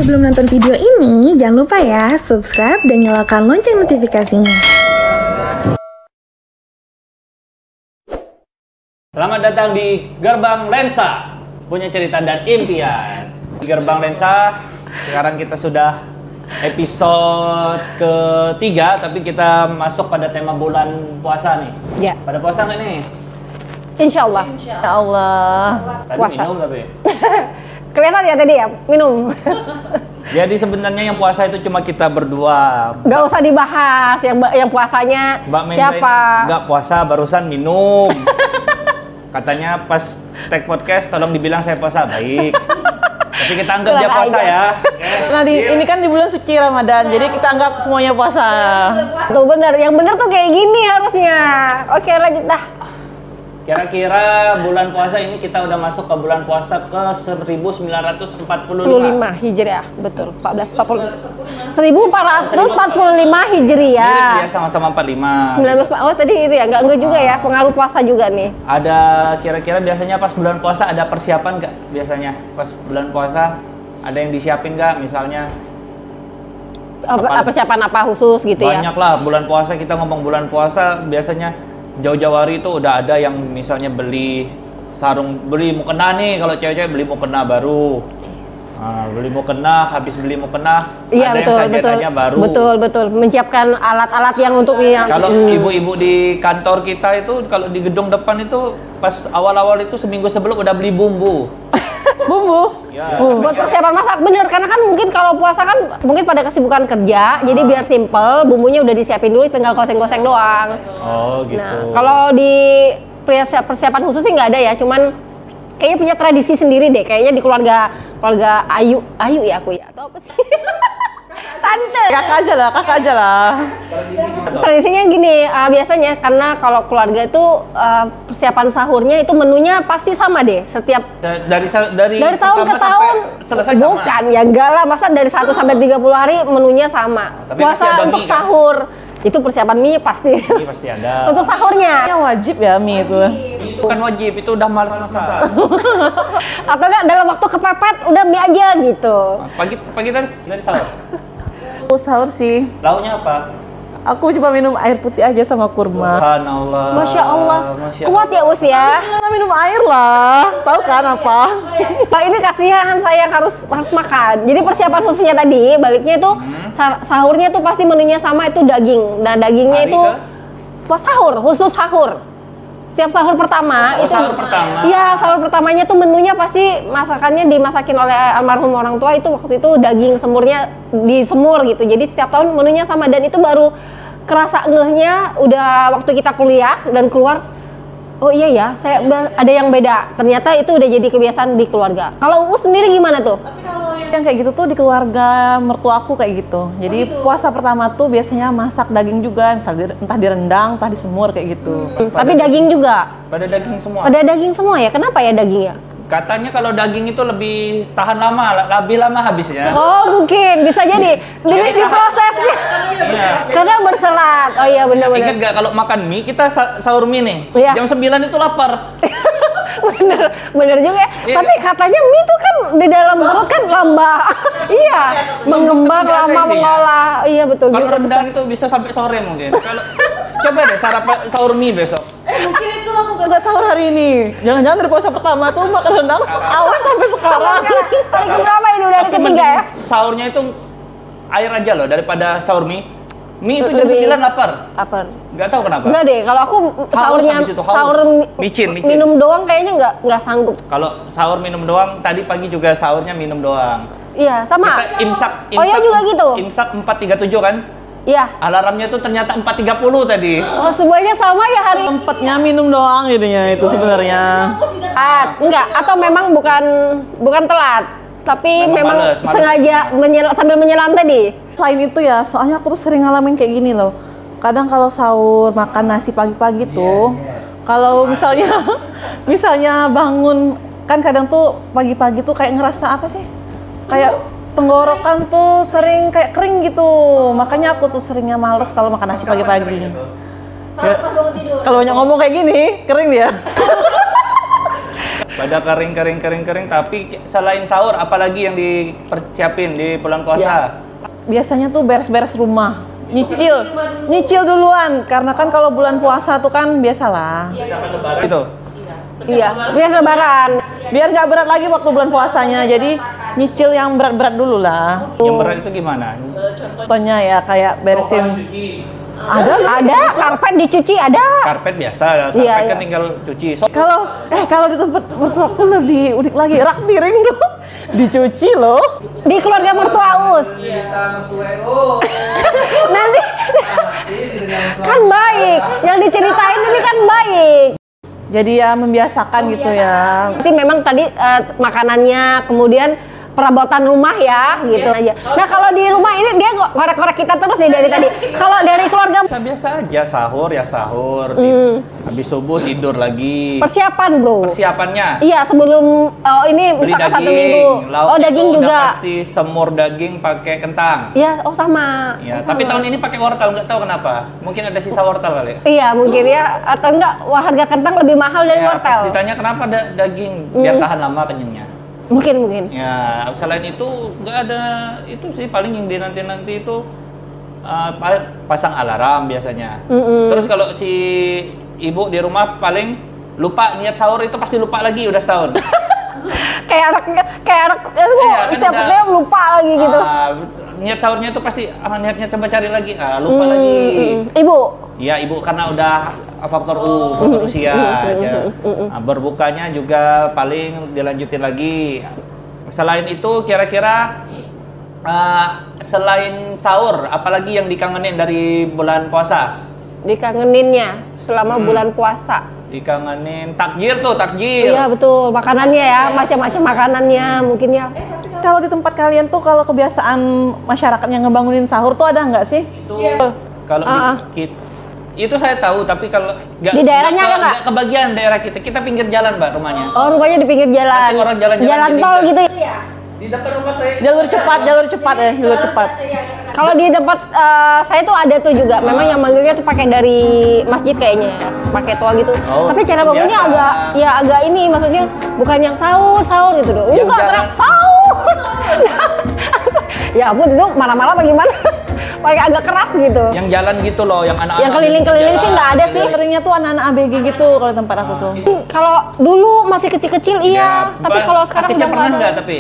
sebelum nonton video ini, jangan lupa ya subscribe dan nyalakan lonceng notifikasinya. Selamat datang di Gerbang Lensa, punya cerita dan impian. Di Gerbang Lensa, sekarang kita sudah episode ketiga, tapi kita masuk pada tema bulan puasa nih. Ya. Pada puasa nggak nih? Insya Allah. Ya Allah. Tadi Puasa. minum tapi. Kelihatan ya tadi ya, minum. Jadi sebenarnya yang puasa itu cuma kita berdua. Gak usah dibahas yang puasanya Mbak Menza siapa. Nggak puasa, barusan minum. Katanya pas take podcast tolong dibilang saya puasa, baik. Tapi kita anggap dia Kurang puasa ajar. ya. Nah, ini kan di bulan suci Ramadan, jadi kita anggap semuanya puasa. Tuh bener, yang bener tuh kayak gini harusnya. Oke lanjut dah. Kira-kira bulan puasa ini kita udah masuk ke bulan puasa ke 1945. 45 Hijriah, betul. 1445 Hijriah. Mirip ya, sama-sama 45. 19 oh tadi itu ya, enggak juga ya, pengaruh puasa juga nih. Ada kira-kira biasanya pas bulan puasa ada persiapan nggak? Biasanya pas bulan puasa ada yang disiapin nggak? Misalnya Persiapan apa khusus gitu ya? banyak lah bulan puasa, kita ngomong bulan puasa biasanya jauh-jauh hari itu udah ada yang misalnya beli sarung, beli mukena nih, kalau cewek-cewek beli mukena baru. Nah, beli mukena, habis beli mukena Iya ada betul, yang sajadannya baru. betul. Menyiapkan alat-alat yang untuk yang Kalau ibu-ibu di kantor kita itu, kalau di gedung depan itu pas awal-awal itu seminggu sebelum udah beli bumbu. Bumbu. Ya. buat persiapan masak, bener, karena kan mungkin kalau puasa kan mungkin pada kesibukan kerja, jadi biar simple, bumbunya udah disiapin dulu, tinggal goseng-goseng doang. Oh gitu. Nah, kalau di persiapan khusus sih nggak ada ya, cuman kayaknya punya tradisi sendiri deh, kayaknya di keluarga Ayu ya aku ya, atau apa sih? Tante. Kakak aja lah. Tradisinya gini, biasanya karena kalau keluarga itu persiapan sahurnya itu menunya pasti sama deh setiap dari tahun ke pertama tahun. sampai selesai sama. Bukan, ya enggak lah, masa dari 1 sampai 30 hari menunya sama. Tapi Puasa pasti ada untuk mie, kan? sahur itu persiapan mie pasti. Ini pasti ada. Untuk sahurnya. Yang wajib ya mie itu. Itu bukan wajib, itu udah malas masak. Atau enggak dalam waktu kepepet udah mie aja gitu. Pagi dari sahur. Aku sahur sih. Lauknya apa? Aku cuma minum air putih aja sama kurma. Subhanallah. Masya Allah. Masya Kuat ya Us ya. Kita minum air lah. Tahu kan apa? Pak ini kasihan saya harus makan. Jadi persiapan khususnya tadi baliknya itu sahurnya tuh pasti menunya sama, itu daging. Nah dagingnya Hari itu pas sahur, khusus sahur. Setiap sahur pertama itu. sahur pertama. Iya, sahur pertamanya tuh menunya pasti masakannya dimasakin oleh almarhum orang tua, itu waktu itu daging semurnya disemur gitu. Jadi setiap tahun menunya sama, dan itu baru kerasa ngehnya udah waktu kita kuliah dan keluar. Oh iya ya, ada yang beda. Ternyata itu udah jadi kebiasaan di keluarga. Kalau Uus sendiri gimana tuh? Yang kayak gitu tuh di keluarga mertuaku kayak gitu. Jadi puasa pertama tuh biasanya masak daging juga, misalnya entah direndang, entah disemur kayak gitu. Tapi daging juga. Pada daging semua. Ada daging semua ya? Kenapa ya dagingnya? Katanya kalau daging itu lebih tahan lama, lebih lama habisnya. Oh mungkin, bisa jadi. Di prosesnya. Iya. Karena berserat. Oh iya Ingat benar-benar. gak kalau makan mie, kita sahur mie nih. Iya. Jam 9 itu lapar. bener juga ya. Iya. Tapi katanya mie itu kan di dalam perut kan lambat. Iya, mengembang Tidak ada lama isinya. mengolah. Iya betul Kalau juga. rendang itu bisa sampai sore mungkin. Kalau coba deh sahur mie besok. Mungkin itu aku nggak sahur hari ini. Jangan-jangan dari puasa pertama tuh makan rendang awet sampai sekarang. Hari keberapa ini? Udah hari Tapi ketiga mending ya? sahurnya itu air aja loh daripada sahur mie. Mie itu jam Lebih- 9 lapar. Apa? Nggak tahu kenapa. Enggak deh, kalau aku sahurnya habis itu, haus. sahur Micin. minum doang kayaknya nggak sanggup. Kalau sahur minum doang, tadi pagi juga sahurnya minum doang. Iya, sama. Kita imsak Oh iya juga gitu. Imsak 4.37 kan? Iya. Alarmnya tuh ternyata 4.30 tadi. Oh, semuanya sama ya hari. Tempatnya minum doang jadinya itu sebenarnya. Enggak, atau memang bukan telat, tapi Memang memang males. sengaja sambil menyelam tadi. Selain itu ya, soalnya aku tuh sering ngalamin kayak gini loh. Kadang kalau sahur makan nasi pagi-pagi tuh, kalau misalnya bangun, kan kadang tuh pagi-pagi tuh kayak ngerasa apa sih? Kayak tenggorokan tuh sering kayak kering gitu. Makanya aku tuh seringnya males kalau makan nasi pagi-pagi. Pas bangun tidur. Kalau banyak ngomong kayak gini, kering dia. Pada kering. Tapi selain sahur, apalagi yang dipersiapin di bulan puasa? Biasanya tuh beres-beres rumah. Nyicil duluan. Karena kan kalau bulan puasa tuh kan biasalah. Itu. Iya, biasa lebaran. Biar nggak berat lagi waktu bulan puasanya. Jadi nyicil yang berat-berat dulu lah. Yang berat itu gimana? Contohnya ya kayak beresin. Ada karpet dicuci ada. Karpet biasa, karpet Iya. kan tinggal cuci. Kalau di tempat mertuaku lebih unik lagi, rak piring tuh dicuci loh. Di keluarga mertua Us. Nanti kan baik. Yang diceritain ini kan baik. Jadi ya membiasakan gitu ya. Berarti memang tadi makanannya, kemudian perabotan rumah ya, gitu aja. Nah kalau di rumah ini dia korek-korek kita terus nih dari tadi. Kalau dari keluarga Biasa aja sahur ya sahur. Habis subuh tidur lagi. persiapan bro. Persiapannya. Iya sebelum ini Beli misalkan daging. 1 minggu. Lauk Oh daging itu udah juga. pasti semur daging pakai kentang. Iya, oh sama. Ya, Oh, tapi sama. tahun ini pakai wortel, nggak tahu kenapa. Mungkin ada sisa wortel kali. Iya mungkin ya, atau enggak wah, harga kentang lebih mahal dari Ya, wortel. pas ditanya kenapa ada daging biar tahan lama kenyangnya. Mungkin. Ya, selain itu nggak ada itu sih paling yang dinanti-nanti itu pasang alarm biasanya. Terus kalau si ibu di rumah paling lupa niat sahur itu pasti lupa lagi udah setahun. kayak anak Iya, kan setiap udah- dia lupa lagi gitu. Niat sahurnya itu pasti niatnya coba cari lagi, lupa lagi. Ibu. Ya ibu karena udah faktor usia aja. Nah, berbukanya juga paling dilanjutin lagi. Selain itu kira-kira selain sahur, apalagi yang dikangenin dari bulan puasa? Dikangeninnya selama bulan puasa. Dikangenin takjil tuh, takjil. Iya betul, makanannya ya, macam-macam makanannya mungkin ya. Kalau di tempat kalian tuh kalau kebiasaan masyarakat yang ngebangunin sahur tuh ada nggak sih? Kalau itu saya tahu, tapi kalau Di daerahnya ada nggak? nggak kebagian daerah kita. Kita pinggir jalan, Mbak, rumahnya. Oh rumahnya di pinggir jalan. Nanti orang jalan-jalan Jalan di tol lintas. gitu ya. Di depan rumah saya. Jalur cepat ya, jalur cepat. Kalau di tempat saya tuh ada tuh juga. Memang yang manggilnya tuh pakai dari masjid kayaknya, ya. Pakai toa gitu. Oh, Tapi cara bangunnya biasa. agak ini, maksudnya bukan yang sahur gitu dong. Yang Enggak jarang- teriak sahur. Ya ampun itu marah-marah bagaimana? Pakai agak keras gitu. Yang jalan gitu loh, yang anak-anak. Yang keliling-keliling sih nggak ada sih. Seringnya tuh anak-anak ABG gitu kalau di tempat aku tuh. Kalau dulu masih kecil-kecil iya, tapi kalau sekarang Aslinya udah pernah nggak nggak ada. tapi?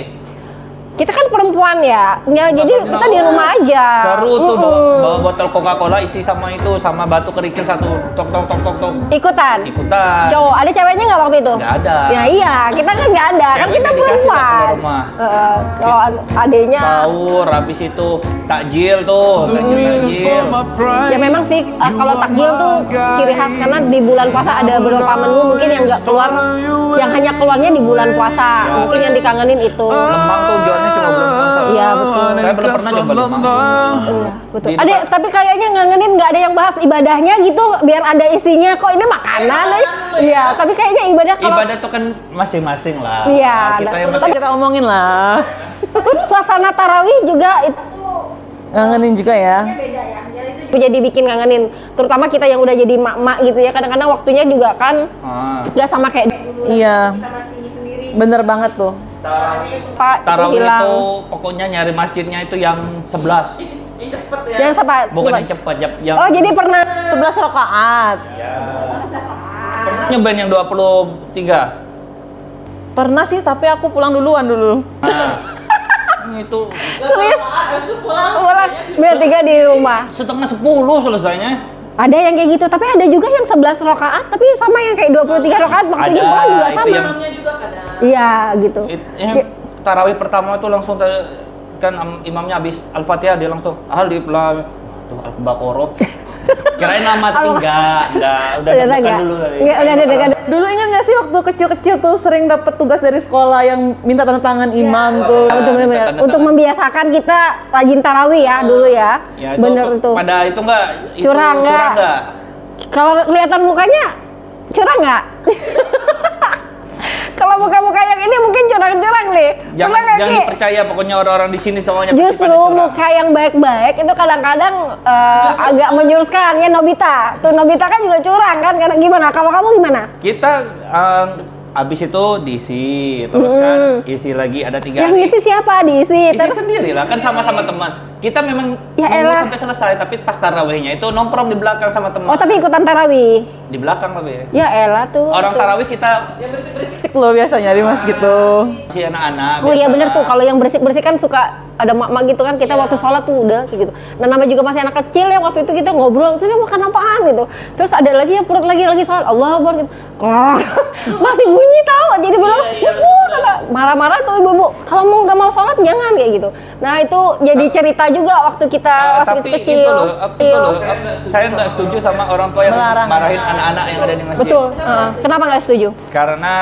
Kita kan perempuan ya, jadi kita di rumah aja. Seru tuh bawa botol Coca-Cola isi sama itu sama batu kerikil satu tok. Ikutan. Cowok, ada ceweknya nggak waktu itu? Nggak ada. Ya iya, kita kan nggak ada, kan Cewek kita nggak dikasih perempuan. keluar rumah. Kalau adenya, Sahur, habis itu takjil tuh, takjil. ya memang sih kalau takjil tuh ciri khas karena di bulan puasa ada beberapa menu mungkin yang nggak keluar, yang hanya keluarnya di bulan puasa. Mungkin yang dikangenin itu. Lemang tuh jualnya cuma bulan puasa. Iya betul. Saya belum pernah coba lemang. Iya, betul. Di Ada, depan- tapi kayaknya ngangenin nggak ada yang bahas ibadahnya gitu, biar ada isinya. Kok ini makanan? Iya, tapi kayaknya ibadah kalau Ibadah tuh kan masing-masing lah. Iya, Kita yang ada- penting Kita omongin lah. suasana tarawih juga itu Ngangenin juga ya. jadi bikin ngangenin. Terutama kita yang udah jadi mak-mak gitu ya. Kadang-kadang waktunya juga kan nggak sama kayak dulu. Iya. Bener banget tuh. Pak itu tarawih hilang. itu pokoknya nyari masjidnya itu yang 11. Dan siapa? Bukan Coba. yang cepat, yang Oh jadi pernah 11 rakaat. pernah nyobain yang 23. Pernah sih, tapi aku pulang duluan dulu. Itu serius? Pulang biar 3 di rumah. setengah 10 selesainya. Ada yang kayak gitu, tapi ada juga yang 11 rakaat, tapi sama yang kayak 23 rakaat waktunya Ada, pulang juga itu sama. yang- Iya gitu. Yang tarawih pertama itu langsung kan imamnya habis Al-Fatihah dia langsung alif lam tuh Al-Baqarah. Kirain nama tapi enggak, udah deg-degan enggak? dulu kali. Enggak, udah deg-degan. Dulu ingat nggak sih waktu kecil-kecil tuh sering dapat tugas dari sekolah yang minta tanda tangan imam tuh. Betul, bener-bener. tanda-tanda. Untuk membiasakan kita rajin tarawih ya dulu ya. Ya, Bener itu. Pada itu enggak itu Curang nggak? nggak? Kalau kelihatan mukanya curang nggak? Kalau muka-muka yang ini mungkin curang-curang nih. Jangan Pernah nggak, jangan Ki? dipercaya pokoknya orang-orang di sini semuanya pasti Justru pada curang. muka yang baik-baik itu kadang-kadang agak menjuruskan ya Nobita. Tuh Nobita kan juga curang kan? Karena gimana? Kalau kamu gimana? Kita Habis itu diisi, terus kan isi lagi ada 3 Yang hari. ngisi siapa diisi? Isi sendiri lah, kan sama-sama teman. Kita memang Ya nunggu elah. sampai selesai, tapi pas tarawihnya itu nongkrong di belakang sama teman. Oh tapi ikutan tarawih? Di belakang lebih. Ya elah tuh. Orang tarawih kita Cek lo biasanya di masjid tuh. si anak-anak. Oh iya biasa. bener tuh, kalau yang bersih-bersih kan suka ada mak-mak gitu kan, kita waktu sholat tuh udah kayak gitu. Dan nama juga masih anak kecil ya, waktu itu kita ngobrol, terus makan apaan gitu. Terus ada lagi yang perut lagi sholat, Allah Akbar gitu. Masih bunyi tau, jadi belum, kata marah-marah tuh ibu-ibu, kalau mau nggak mau sholat jangan kayak gitu. Nah itu jadi cerita juga waktu kita masih Tapi kecil. itu loh, saya nggak setuju sama orang tua yang Melarang. marahin anak-anak yang ada di masjid. Betul. Kenapa nggak setuju? Karena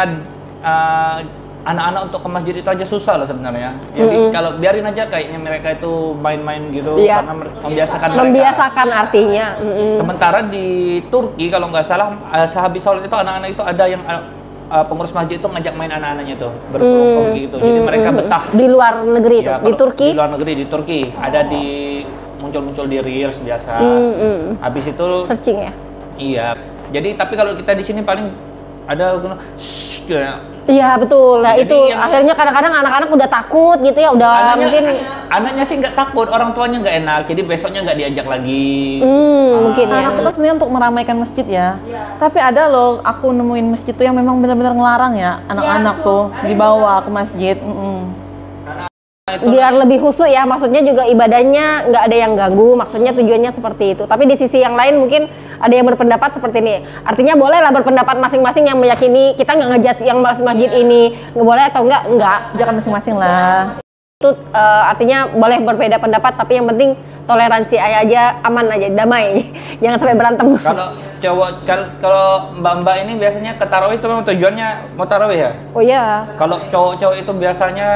anak-anak untuk ke masjid itu aja susah loh sebenarnya. Jadi kalau biarin aja kayaknya mereka itu main-main gitu Iya. karena membiasakan mereka. Membiasakan artinya. Sementara di Turki kalau nggak salah sehabis sholat itu anak-anak itu ada yang pengurus masjid itu ngajak main anak-anaknya itu berkelompok gitu. Jadi mereka betah. Di luar negeri itu, Ya, di kalau Turki. Di luar negeri di Turki ada di muncul-muncul di Reels biasa. Habis itu Searching ya. iya. Jadi tapi kalau kita di sini paling ada ya. Iya betul. Nah Jadi itu yang- akhirnya kadang-kadang anak-anak udah takut gitu ya, udah mungkin. Anaknya sih nggak takut, orang tuanya nggak enak, jadi besoknya nggak diajak lagi. Mungkin ya. Anak itu kan sebenarnya untuk meramaikan masjid ya. Tapi ada loh, aku nemuin masjid tuh yang memang benar-benar ngelarang ya anak-anak tuh dibawa ke masjid. Biar lebih khusyuk ya, maksudnya juga ibadahnya nggak ada yang ganggu, maksudnya tujuannya seperti itu. Tapi di sisi yang lain mungkin ada yang berpendapat seperti ini. Artinya boleh lah berpendapat masing-masing yang meyakini kita nggak ngejudge yang masjid ini nggak boleh atau enggak. Jangan masing-masing lah. Itu artinya boleh berbeda pendapat, tapi yang penting toleransi aja, aman aja, damai. Jangan sampai berantem. Kalau cowok, kalau mbak-mbak ini biasanya ke tarawih itu memang tujuannya mau tarawih ya? Oh iya, Kalau cowok-cowok itu biasanya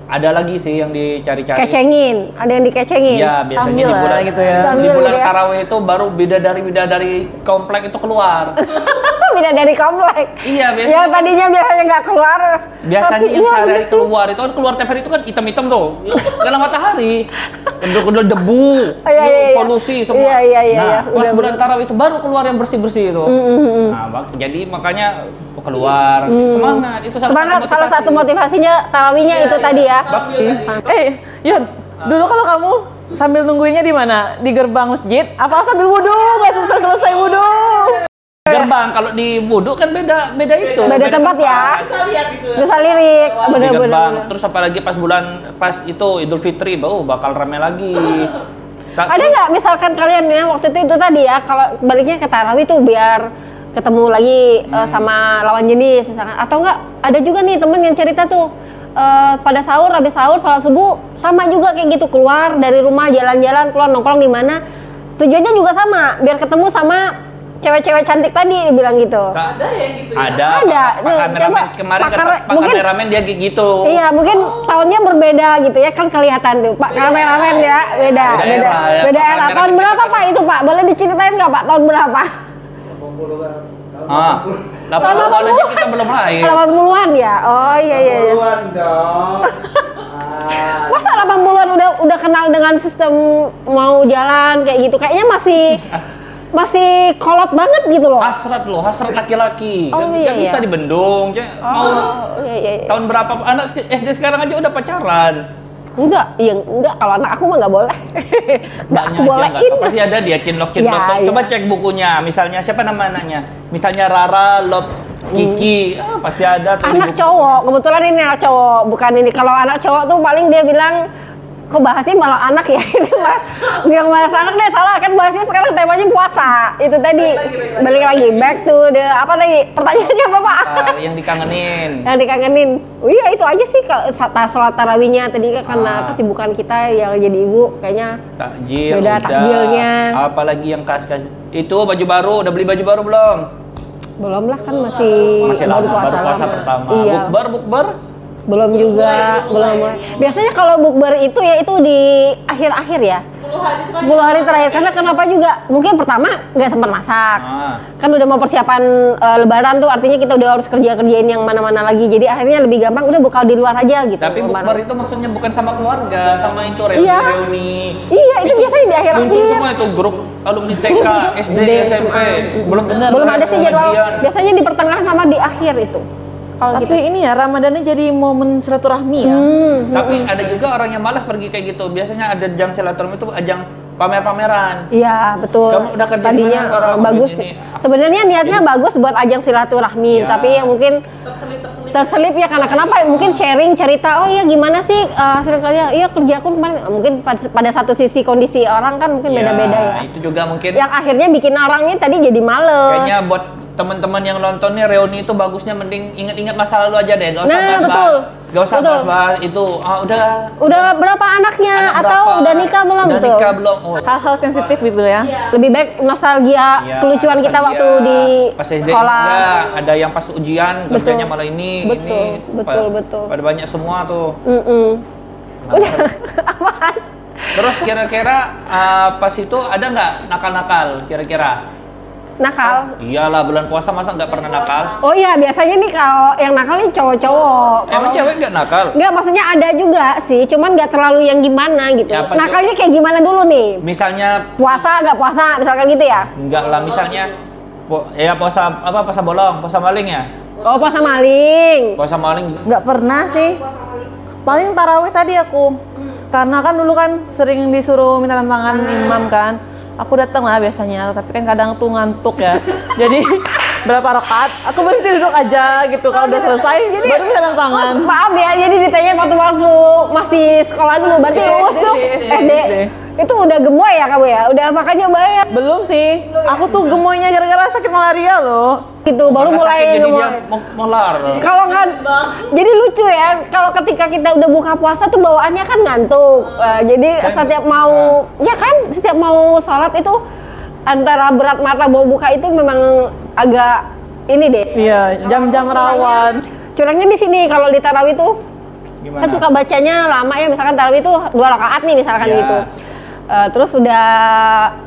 ada lagi sih yang dicari-cari. kecengin, ada yang dikecengin. Iya, biasanya Ambil di lah bulan gitu ya. Di Sambil bulan gitu ya. tarawih itu baru bidadari komplek itu keluar. Beda dari komplek. Iya, biasanya. Yang tadinya biasanya nggak keluar. Biasanya tapi yang iya, sehari-hari bener sih. keluar itu kan keluar tiap hari itu kan hitam-hitam tuh. Kena matahari. Kedul-kedul debu, Iya. polusi semua. Iya, Nah, iya. pas Udah, bulan tarawih itu baru keluar yang bersih-bersih itu. Nah, jadi makanya keluar semangat itu Semangat, salah satu motivasinya tarawihnya itu tadi ya. Yun, dulu kalau kamu sambil nungguinnya di mana? Di gerbang masjid? Apa sambil wudhu? Nggak selesai wudhu? Gerbang kalau di wudhu kan beda itu. Beda tempat ya. Bisa lirik, Di bener-bener. gerbang. Terus apalagi pas itu Idul Fitri bakal rame lagi. Ada nggak misalkan kalian ya waktu itu tadi ya, kalau baliknya ke tarawih tuh biar ketemu lagi sama lawan jenis misalkan, atau enggak ada juga nih temen yang cerita tuh pada sahur, habis sahur sholat subuh sama juga kayak gitu, keluar dari rumah jalan-jalan, keluar nongkrong di mana, tujuannya juga sama biar ketemu sama cewek-cewek cantik tadi, dibilang gitu. Ada yang gitu ya? Ada. Ada. Pak kameramen kemarin Pak mungkin kameramen dia kayak gitu. iya, mungkin tahunnya berbeda gitu ya, kan kelihatan tuh Pak kameramen ya, beda Beda era, ya. beda Pak era. kameramen Tahun beda berapa era. Pak itu Pak? Boleh diceritain nggak Pak, tahun berapa? 80-an aja kita belum lahir. 80-an ya? Oh iya. Masa 80-an udah kenal dengan sistem mau jalan kayak gitu? Kayaknya masih kolot banget gitu loh. Hasrat laki-laki. Oh, Kan iya, nggak bisa iya. dibendung. Mau Iya. tahun berapa anak SD sekarang aja udah pacaran. Enggak, kalau anak aku mah nggak boleh. Nggak aku Mbaknya aja bolehin. nggak tahu. Pasti ada dia cinlok. Iya, Coba iya. cek bukunya. Misalnya siapa nama anaknya? Misalnya Rara, Love, Kiki. Pasti ada tuh. di Anak buku. cowok, kebetulan ini anak cowok, bukan ini. Kalau anak cowok tuh paling dia bilang, kok bahasnya malah anak ya? Ini mas, yang bahas anak deh, salah kan bahasnya sekarang temanya puasa. Itu tadi, balik lagi, back to the, apa tadi, pertanyaannya apa Pak? Yang dikangenin. Yang dikangenin. Oh iya itu aja sih, kalau sholat tarawihnya tadi kan karena kesibukan kita yang jadi ibu, kayaknya Takjil, beda udah. takjilnya. Apalagi yang kas-kas. Itu baju baru, udah beli baju baru belum? belum lah kan masih Masih lama, baru puasa lama. pertama. Iya. Bukber. Belum juga, belum mulai. Biasanya kalau bukber itu ya itu di akhir-akhir ya. 10 hari terakhir. Karena kenapa juga? Mungkin pertama nggak sempat masak. Kan udah mau persiapan lebaran tuh, artinya kita udah harus kerjain yang mana-mana lagi. Jadi akhirnya lebih gampang udah buka di luar aja gitu. Tapi bukber itu maksudnya bukan sama keluarga, sama itu Iya. reuni. Iya, itu biasanya di Muncul akhir-akhir. semua itu grup alumni TK, SD, SMP. Belum Belum ada sih jadwal. Biasanya di pertengahan sama di akhir itu. Kalau Tapi gitu. ini ya Ramadannya jadi momen silaturahmi ya. Tapi ada juga orang yang malas pergi kayak gitu. Biasanya ada ajang silaturahmi itu ajang pamer-pameran. Iya betul. Kamu udah kerja Tadinya di mana, orang? bagus. Di sini. Sebenarnya niatnya bagus buat ajang silaturahmi, Iya. tapi ya mungkin terselip ya karena kenapa? Mungkin sharing cerita. Oh iya gimana sih hasil kerja? Iya kerjaku kemarin. Mungkin pada satu sisi kondisi orang kan mungkin beda-beda ya. Itu juga mungkin Yang akhirnya bikin orangnya tadi jadi males. kayaknya buat teman-teman yang nonton nih reuni itu bagusnya mending ingat-ingat masa lalu aja deh, gak usah Nah, bahas-bahas. betul. Gak usah Betul. bahas-bahas itu. Udah berapa anaknya anak atau berapa, udah nikah belum udah tuh? nikah belum. Oh. Hal-hal sensitif gitu ya. Lebih baik nostalgia Iya, kelucuan kita nostalgia. waktu di pas SD sekolah. juga, ada yang pas ujian Betul. kerjanya malah ini Betul, ini. betul, betul. Pada banyak semua tuh. Nah, Udah apaan? Terus kira-kira pas itu ada nggak nakal-nakal kira-kira? Nakal. Iyalah bulan puasa masa nggak pernah nakal? Oh iya, biasanya nih kalau yang nakal nih cowok-cowok. Emang cewek nggak nakal? Enggak, maksudnya ada juga sih, cuman nggak terlalu yang gimana gitu. Ya, apa Nakalnya kayak gimana dulu nih? Misalnya Puasa nggak puasa, misalkan gitu ya? nggak lah, misalnya puasa apa, puasa bolong, puasa maling ya? Oh, puasa maling. Puasa maling. Nggak pernah sih. Paling tarawih tadi aku. Karena kan dulu kan sering disuruh minta tantangan imam kan. Aku datang lah biasanya, tapi kan kadang tuh ngantuk ya. Jadi berapa rakaat, aku berhenti duduk aja gitu. Kalau udah selesai, baru minta tantangan. Maaf ya, jadi ditanya waktu masih sekolah dulu, berarti US tuh SD. Itu udah gemoy ya kamu ya? Udah makanya bayar Belum sih. Aku tuh gemoynya gara-gara sakit malaria loh. gitu, baru Karena mulai sakit jadi gemoy. dia molar. Kalau kan, jadi lucu ya. Kalau ketika kita udah buka puasa tuh bawaannya kan ngantuk. Jadi Kan, setiap mau, ya kan, setiap mau sholat itu antara berat mata mau buka itu memang agak ini deh. Iya, jam-jam rawan. Curangnya di sini kalau di tarawih tuh Gimana? kan suka bacanya lama ya. Misalkan tarawih itu 2 rakaat nih misalkan Iya. gitu. Terus udah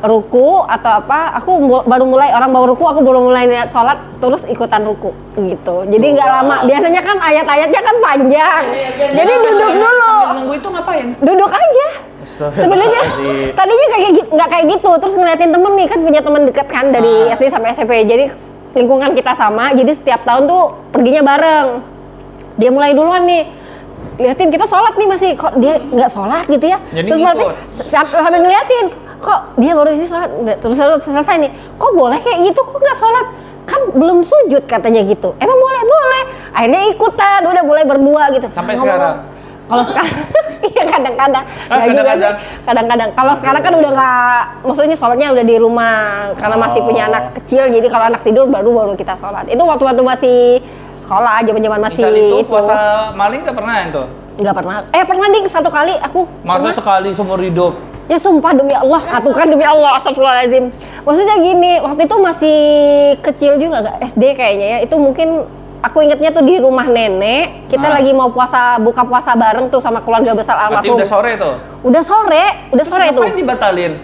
ruku atau apa, aku baru mulai ruku, aku baru mulai niat sholat, terus ikutan ruku gitu. Jadi nggak lama. Biasanya kan ayat-ayatnya kan panjang. Jadi duduk dulu. Sambil nunggu itu ngapain? Duduk aja. Sebenarnya tadinya nggak kayak gitu. Terus ngeliatin temen nih, kan punya temen deket kan dari SD sampai SMP. Jadi lingkungan kita sama. Jadi setiap tahun tuh perginya bareng. Dia mulai duluan nih. Liatin kita sholat nih masih, kok dia nggak sholat gitu ya. Jadi Terus ngikut. berarti sambil ngeliatin, kok dia baru sini sholat. Terus selesai nih, kok boleh kayak gitu, kok nggak sholat? Kan belum sujud katanya gitu. Emang boleh? Boleh. Akhirnya ikutan, udah mulai berdua gitu. Sampai Ngomong-ngomong. sekarang? Kalau sekarang, iya kadang-kadang. Nggak juga kadang-kadang. sih. Kadang-kadang. Kalau sekarang kan udah nggak, maksudnya sholatnya udah di rumah. Karena masih punya anak kecil, jadi kalau anak tidur baru kita sholat. Itu waktu-waktu masih sekolah, zaman-zaman masih Misal itu puasa maling nggak pernah itu? Nggak pernah. Pernah nih satu kali aku. Masa Pernah. sekali seumur hidup? Ya sumpah demi Allah, atukan demi Allah, astagfirullahaladzim. Maksudnya gini, waktu itu masih kecil juga, gak SD kayaknya ya. Itu mungkin aku ingetnya tuh di rumah nenek. Kita lagi mau buka puasa bareng tuh sama keluarga besar Berarti almarhum. udah sore tuh? Udah sore itu. Ngapain dibatalin?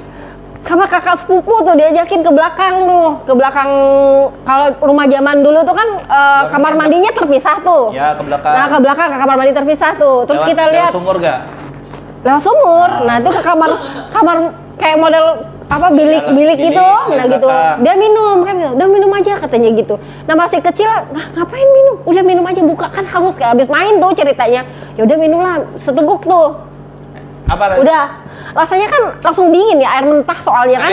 Sama kakak sepupu tuh diajakin ke belakang tuh, ke belakang. Kalau rumah zaman dulu tuh kan kamar mandinya terpisah tuh. Ya, ke belakang. Nah, ke belakang ke kamar mandi terpisah tuh. Terus kita lihat sumur gak? lewat sumur. Nah, itu ke kamar kayak model apa bilik bilik, gitu. Nah, gitu. belakang. Dia minum kan gitu. Udah minum aja katanya gitu. Nah, masih kecil, nah ngapain minum? Udah minum aja, buka kan haus kayak habis main tuh ceritanya. Ya udah minum lah, seteguk tuh. Apa rasanya? Udah. Rasanya kan langsung dingin ya, air mentah soalnya kan.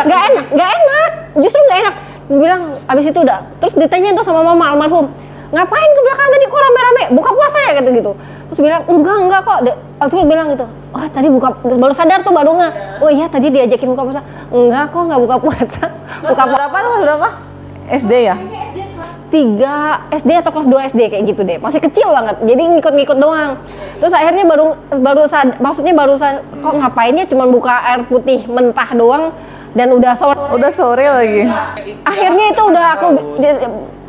Nggak enak. Justru nggak enak. Dia bilang abis itu udah. Terus ditanya tuh sama mama almarhum, ngapain ke belakang tadi kok rame-rame? Buka puasa ya gitu. Terus bilang enggak kok. Terus bilang gitu, oh tadi baru sadar tuh baru nggak. Oh iya tadi diajakin buka puasa. Enggak kok, nggak buka puasa. Buka puasa Kelas berapa? SD ya? 3 SD atau kelas 2 SD kayak gitu deh. Masih kecil banget. Jadi ngikut-ngikut doang. Terus akhirnya baru kok ngapainnya cuma buka air putih mentah doang dan udah sore. Udah sore lagi. Akhirnya itu udah aku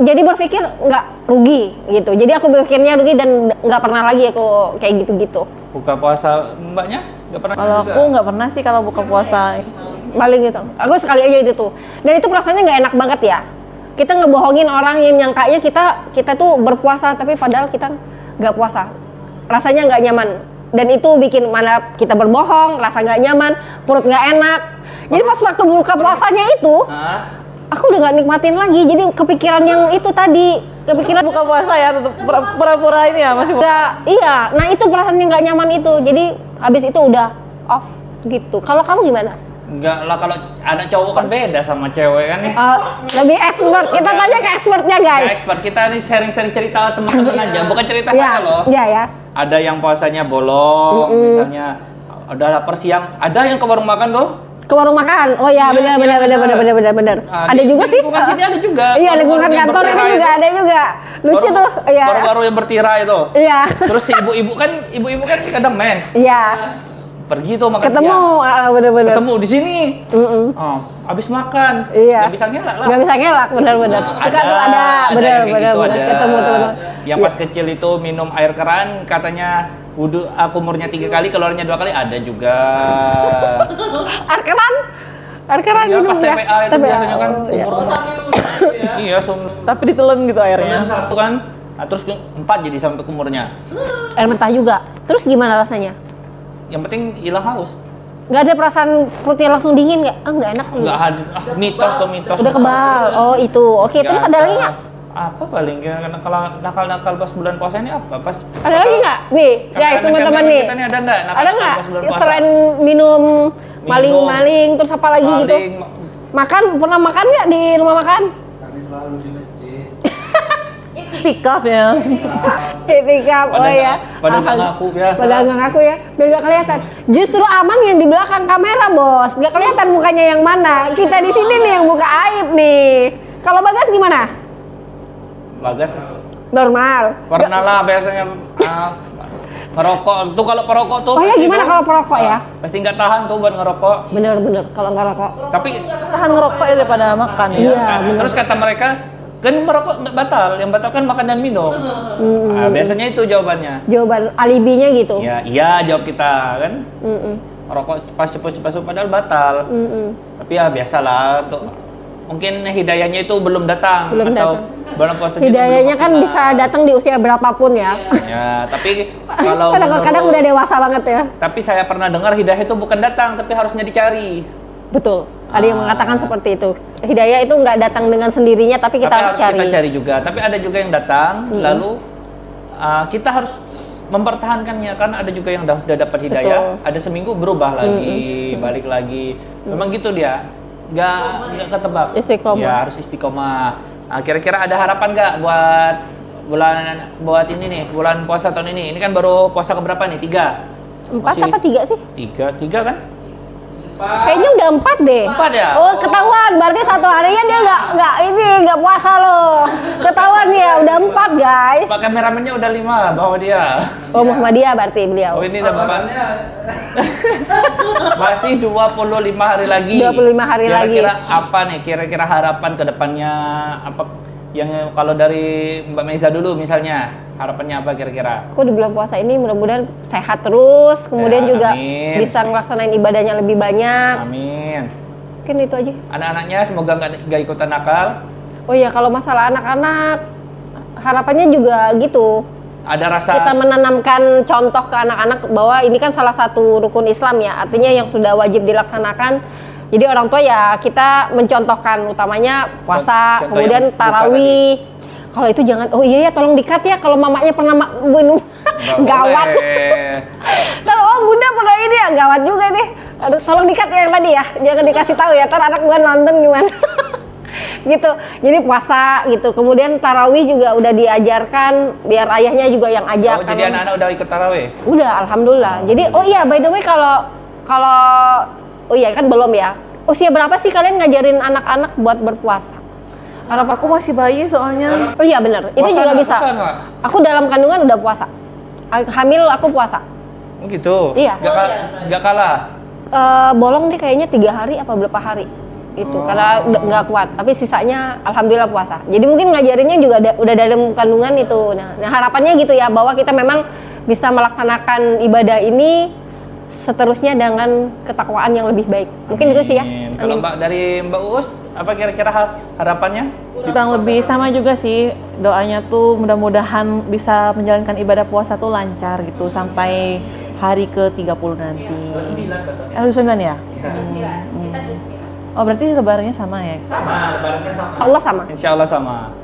jadi berpikir nggak rugi gitu. Jadi aku berpikirnya rugi dan nggak pernah lagi aku kayak gitu-gitu. Buka puasa mbaknya? Nggak pernah Kalau juga? aku nggak pernah sih kalau buka puasa. Paling gitu. Aku sekali aja itu tuh. Dan itu perasaannya nggak enak banget ya. Kita ngebohongin orang yang nyangkanya kita tuh berpuasa tapi padahal kita nggak puasa. Rasanya nggak nyaman. Dan itu bikin mana kita berbohong, rasa nggak nyaman, perut nggak enak. Jadi pas waktu buka puasanya itu, Hah? aku udah nggak nikmatin lagi. Jadi kepikiran yang itu tadi. kepikiran Buka puasa ya, tetap pura-pura ini ya masih. nggak, iya. Nah itu perasaan yang nggak nyaman itu. Jadi habis itu udah off gitu. Kalau kamu gimana? Enggak lah, kalau anak cowok kan beda sama cewek kan. Lebih expert. Kita tanya ke expertnya guys. Expert kita nih sharing-sharing cerita teman-teman aja, bukan cerita Iya, kita loh. iya ya. Ada yang puasanya bolong, misalnya udah lapar siang, ada yang ke warung makan tuh. Ke warung makan. Oh ya, Iya, benar. Ada juga sih. Lingkungan sini ada juga. Iya, lingkungan Baru-baru yang kantor ini bertirai juga itu. ada juga. Lucu tuh. Iya. Baru-baru yang bertirai itu. Iya. Terus si ibu-ibu kan kadang mens. Iya. Pergi tuh makan Ketemu, siang. bener-bener. Ketemu di sini. Mm-mm. Oh, habis makan. Iya. Nggak bisa ngelak lah. Nggak bisa ngelak, benar-benar. Suka tuh ada, yang benar, kayak gitu ada. ketemu tuh. Bener. Yang pas kecil itu minum air keran, katanya wudhu kumurnya 3 kali, keluarnya 2 kali, ada juga. Air keran Iya, minum pas ya. TPA itu biasanya kan Oh, iya. kumur. Iya, Tapi ditelan gitu airnya. satu kan, nah, terus 4 jadi sampai kumurnya. Air mentah juga. Terus gimana rasanya? Yang penting hilang haus. Nggak ada perasaan perutnya langsung dingin nggak? Ah, nggak enak. Nggak ada, mitos tuh mitos. Udah kebal. Oh itu. Oke. Nggak Terus ada lagi nggak? Apa paling karena kalau nakal pas bulan puasa ini apa? Pas Ada lagi nggak? Nih, guys, teman-teman nih. Kita nih ada nggak? Ada nggak? Pas bulan puasa? Selain minum maling-maling, terus apa lagi gitu? Maling, Makan, pernah makan nggak di rumah makan? Tikaf ya. Itikaf, oh ya. Pada nggak ngaku biasa. Pada nggak ngaku ya, biar nggak kelihatan. Justru aman yang di belakang kamera bos, nggak kelihatan mukanya yang mana. Kita di sini nih yang buka aib nih. Kalau Bagas gimana? Bagas Normal. pernah lah biasanya ngerokok tuh, kalau perokok tuh. Oh ya, pasti gimana tuh, kalau perokok ya? Pasti nggak tahan tuh buat ngerokok. Bener-bener, kalau nggak rokok. Tapi Tahan ngerokok ya daripada makan ya. Iya, bener. terus kata mereka kan merokok nggak batal, yang batal kan makan dan minum. Nah, biasanya itu jawabannya. Jawaban alibinya gitu. Ya iya jawab kita kan. Mm-mm. Rokok pas cepat padahal batal. Mm-mm. Tapi ya biasalah tuh. Mungkin hidayahnya itu belum datang Belum atau datang. bulan puasanya itu Hidayahnya belum kan maksimal. bisa datang di usia berapapun ya. Ya, tapi kalau Kadang-kadang menurut- udah dewasa banget ya. Tapi saya pernah dengar hidayah itu bukan datang, tapi harusnya dicari. Betul. Ada yang mengatakan seperti itu. Hidayah itu nggak datang dengan sendirinya, tapi kita Tapi harus cari. kita cari juga. Tapi ada juga yang datang, lalu kita harus mempertahankannya, kan ada juga yang udah dapat hidayah, ada seminggu berubah lagi, balik lagi. Memang gitu dia, nggak ketebak. Istiqomah. Ya harus istiqomah. Nah, kira-kira ada harapan nggak buat ini nih, bulan puasa tahun ini? Ini kan baru puasa keberapa nih? 3. 4 apa 3 sih? 3 kan? Kayaknya udah 4 deh. 4 ya? Oh, ketahuan. Berarti satu harinya dia nggak puasa loh. Ketahuan ya, udah 4 guys. Pak kameramennya udah 5 bawa dia. Oh, Muhammadiyah berarti beliau. Oh ini udah bapaknya. Masih 25 hari lagi. 25 hari lagi. Kira-kira apa nih? Kira-kira harapan ke depannya apa? Yang kalau dari Mbak Meza dulu misalnya, harapannya apa kira-kira? Aku di bulan puasa ini mudah-mudahan sehat terus, kemudian Sehat, juga amin. bisa ngelaksanain ibadahnya lebih banyak. Amin. Mungkin itu aja. Anak-anaknya semoga nggak ikutan nakal. Oh iya, kalau masalah anak-anak, harapannya juga gitu. Ada rasa Kita menanamkan contoh ke anak-anak bahwa ini kan salah satu rukun Islam ya, artinya yang sudah wajib dilaksanakan. Jadi orang tua ya kita mencontohkan, utamanya puasa, Contoh kemudian yang buka tarawih. Kalau itu jangan, oh iya ya tolong dikat ya kalau mamanya pernah minum nggak gawat. boleh. Kalau oh bunda pernah ini ya gawat juga deh. Aduh, tolong dikat ya yang tadi ya, jangan dikasih tahu ya, ntar anak gua nonton gimana. Gitu, jadi puasa gitu. Kemudian tarawih juga udah diajarkan, biar ayahnya juga yang ajak. Oh, jadi anak-anak udah ikut tarawih? Udah, alhamdulillah. Jadi, oh iya, by the way kalau oh iya kan belum ya. Usia berapa sih kalian ngajarin anak-anak buat berpuasa? Karena aku masih bayi soalnya. Oh iya benar, itu Puasa juga nggak? bisa. Puasa nggak? Aku dalam kandungan udah puasa. Hamil aku puasa. Oh gitu? Iya. Nggak kalah? Bolong deh kayaknya 3 hari apa berapa hari itu karena udah nggak kuat, tapi sisanya alhamdulillah puasa. Jadi mungkin ngajarinnya juga udah dalam kandungan itu. Nah harapannya gitu ya, bahwa kita memang bisa melaksanakan ibadah ini seterusnya dengan ketakwaan yang lebih baik. Mungkin itu sih ya. Amin. Kalau dari Mbak Uus, apa kira-kira harapannya? Kurang lebih sama juga sih, doanya tuh mudah-mudahan bisa menjalankan ibadah puasa tuh lancar gitu sampai hari ke-30 nanti. 29 ya? Oh berarti lebarannya sama ya? Sama, lebarannya sama. Allah sama. Insya Allah sama.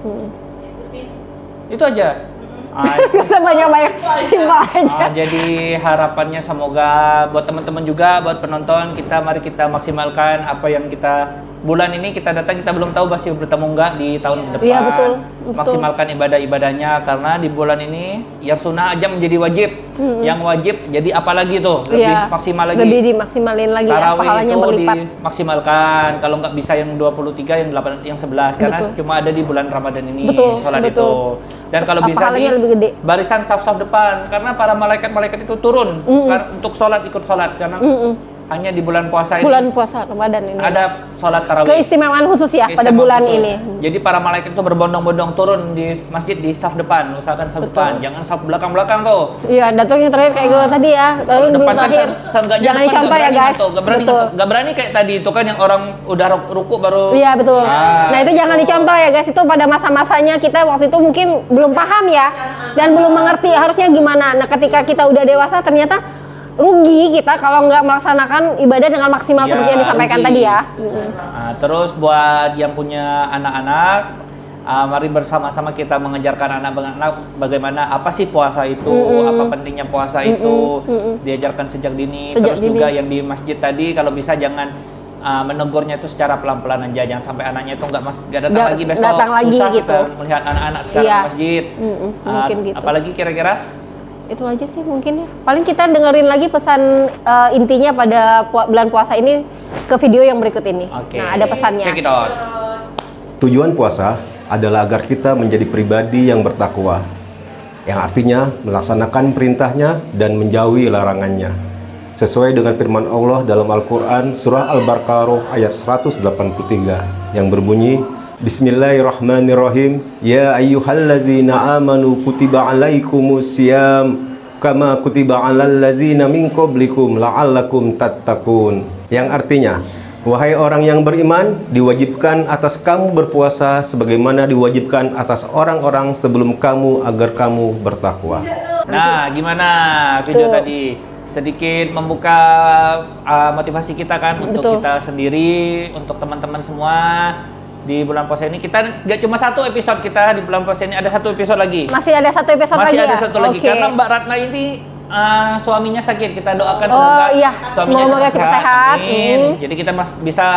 Itu aja. Gak usah banyak-banyak, simpel aja. Jadi harapannya semoga buat teman-teman juga, buat penonton, mari kita maksimalkan apa yang kita bulan ini kita datang, kita belum tahu masih bertemu enggak di tahun depan. Iya, betul. Maksimalkan ibadah-ibadahnya karena di bulan ini yang sunnah aja menjadi wajib. Yang wajib jadi apalagi tuh, lebih maksimal lagi. Lebih dimaksimalin lagi ya, Tarawih pahalanya itu berlipat. dimaksimalkan. Kalau nggak bisa yang 23, yang 8, yang 11 karena cuma ada di bulan Ramadan ini sholat itu. Dan kalau bisa pahalanya lebih gede. Barisan saf-saf depan karena para malaikat-malaikat itu turun untuk sholat, ikut sholat karena hanya di bulan puasa ini. Bulan puasa Ramadan ini. Ada sholat tarawih. Keistimewaan khusus ya pada bulan ini. Jadi para malaikat itu berbondong-bondong turun di masjid di saf depan, usahakan saf depan, jangan saf belakang-belakang tuh. Iya, datangnya terakhir kayak gue tadi ya. Lalu depan terakhir. Jangan dicontoh ya guys. Betul. Gak berani kayak tadi itu kan yang orang udah ruku baru. Iya betul. Nah itu jangan dicontoh ya guys. Itu pada masa-masanya kita waktu itu mungkin belum paham ya dan belum mengerti harusnya gimana. Nah ketika kita udah dewasa ternyata rugi kita kalau nggak melaksanakan ibadah dengan maksimal seperti yang disampaikan tadi ya. Nah, terus buat yang punya anak-anak, mari bersama-sama kita mengajarkan anak-anak bagaimana apa sih puasa itu, apa pentingnya puasa itu, diajarkan sejak dini. Terus juga yang di masjid tadi kalau bisa jangan menegurnya itu secara pelan-pelan aja, jangan sampai anaknya itu nggak datang lagi besok. Datang lagi susah gitu. Kita melihat anak-anak sekarang di masjid. Mungkin gitu. Apalagi kira-kira? Itu aja sih mungkin ya. Paling kita dengerin lagi pesan intinya pada bulan puasa ini ke video yang berikut ini. Nah, ada pesannya. Check it out. Tujuan puasa adalah agar kita menjadi pribadi yang bertakwa, yang artinya melaksanakan perintahnya dan menjauhi larangannya. Sesuai dengan firman Allah dalam Al-Quran surah Al-Baqarah ayat 183 yang berbunyi, Bismillahirrahmanirrahim. Ya ayyuhallazina amanu kutiba alaikumus syiyam kama kutiba alal ladzina min qablikum la'allakum tattaqun. Yang artinya, wahai orang yang beriman, diwajibkan atas kamu berpuasa sebagaimana diwajibkan atas orang-orang sebelum kamu agar kamu bertakwa. Nah, gimana video tadi? Sedikit membuka motivasi kita kan untuk kita sendiri, untuk teman-teman semua. Di bulan puasa ini kita nggak cuma satu episode, kita di bulan puasa ini ada satu episode lagi. Masih ada satu episode lagi ya? Masih ada satu lagi karena Mbak Ratna ini suaminya sakit. Kita doakan semoga suaminya cepat sehat. Jadi kita bisa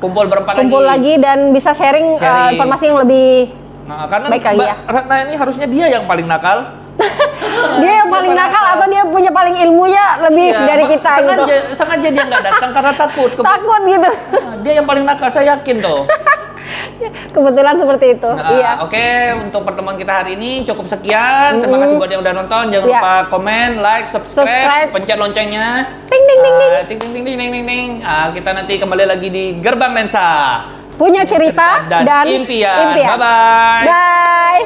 kumpul berempat lagi. Kumpul lagi dan bisa sharing. Informasi yang lebih karena baik lagi ya. Ratna ini harusnya dia yang paling nakal. Dia yang paling nakal atau dia punya paling ilmunya lebih dari kita gitu. Sengaja dia nggak datang karena takut. Takut gitu. Dia yang paling nakal, saya yakin tuh. Kebetulan seperti itu. Iya. Oke, untuk pertemuan kita hari ini cukup sekian. Terima kasih buat yang udah nonton. Jangan lupa komen, like, subscribe, pencet loncengnya. Ting ting ting ting. Ting ting ting ting ting ting. Kita nanti kembali lagi di Gerbang Lensa. Punya cerita dan impian. Bye bye. Bye.